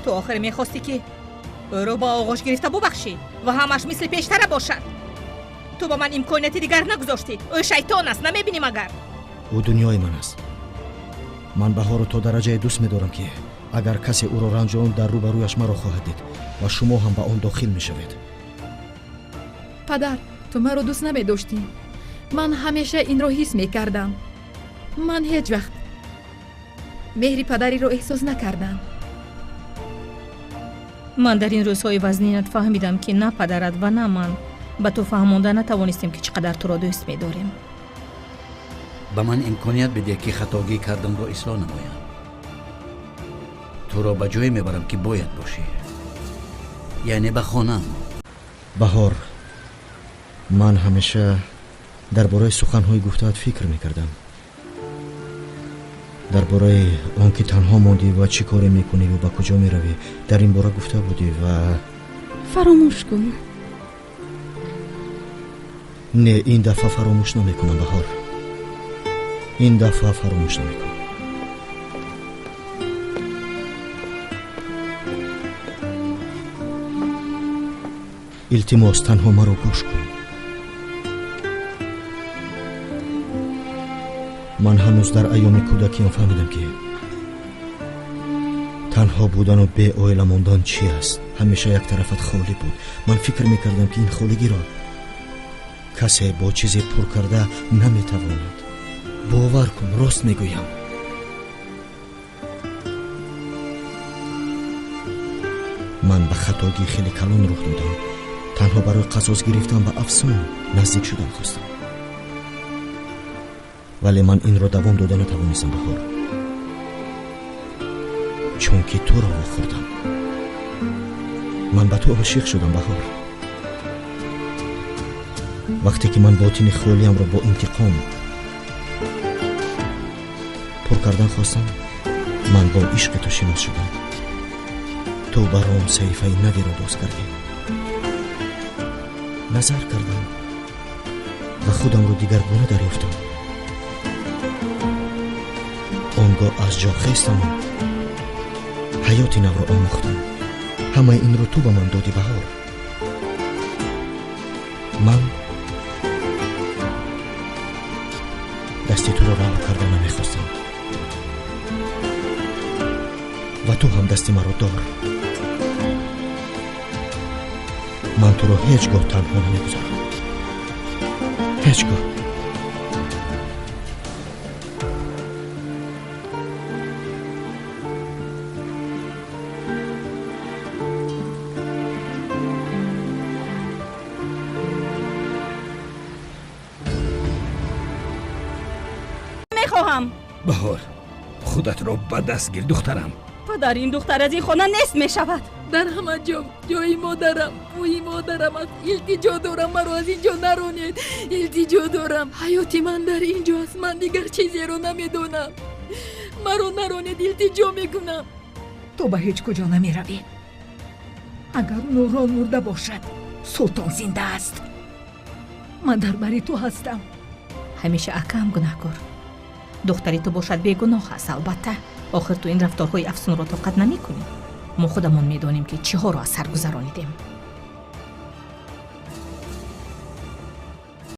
تو آخر میخواستی که او رو با آغوش گرفته ببخشی و همش مثل پیشتره باشد. تو با من امکانیتی دیگر نگذاشتی. او شیطان است، نمیبینی مگر؟ او دنیای من است. من بهار رو تا درجه دوست می‌دارم که اگر کسی او را رنجاند در روبرویش مرا خواهد دید و شما هم به آن داخل می‌شوید. پدر، تو مرا دوست نمی‌داشتی. من همیشه این را حس می‌کردم. من هیچ وقت مهری پدری را احساس نکردم. من در این روزهای وزنینت فهمیدم که نه پدرت و نه من به تو فهمانده نتوانستیم که چقدر تو را دوست می‌داریم. به من امکانیت بده که خطاگی کردم را اصلاح نمایم. تو را به جایی میبرم که باید باشی، یعنی به خانه‌ام. بهار، من همیشه درباره سخن‌های گفته‌ات فکر می‌کردم. درباره آن که تنها ماندی و چی کاری می‌کنی و به کجا می‌روی در این باره گفته بودی و فراموش کن. نه، این دفعه فراموش نمی‌کنم بهار. این دفعه فراموش نمی‌کنم. التماس تنها مرا گوش کن. من هنوز در ایام کودکیم فهمیدم که تنها بودن و بی عائله ماندن چی است. همیشه یک طرفت خالی بود. من فکر میکردم که این خالیگی را کسی با چیزی پر کرده نمیتواند. باور کن، راست میگویم. من به خطاگی خیلی کلان رخ دادم. تنها برای قصاص گرفتن به افسون نزدیک شدن خواستم، ولی من این را دوام داده نتوانستم بهار، چون که تو را واخوردم. من به تو عاشق شدم بهار. وقتی که من باطن خالیم را با انتقام پر کردن خواستم، من با عشق تو شناس شدم. تو برام صحیفه نوی را باز کردی. نظر کردم و خودم رو دیگرگونه دریافتم. آنگاه از جا خیستم و حیات نو را آموختم. همه این رو تو به من دادی بهار. من دستی تو را رها کردن نمیخواستم و تو هم دستی مرا دار. من تو را هیچگاه تنها نمیگذارم، هیچگاه. میخواهم. بهار، خودت را به دست گیر دخترم. پدر، این دختر از این خانه نیست میشود. در همه جا جای مادرم، بوی مادرم است. التجا دارم مرا از اینجا نرانید. التجا دارم. حیات من در اینجا است. من دیگر چیزی رو نمیدونم. مرا نرانید. التجا میکنم. تو به هیچ کجا نمی روی. اگر نوران مرده باشد، سلطان زنده است. من در بری تو هستم. همیشه اکم گناهکار. دختری تو باشد بیگناه است. البته آخر تو این رفتارهای افسون را طاقت نمی کنی. ما خودمون میدانیم که چه ها را از سر گذرانیدیم.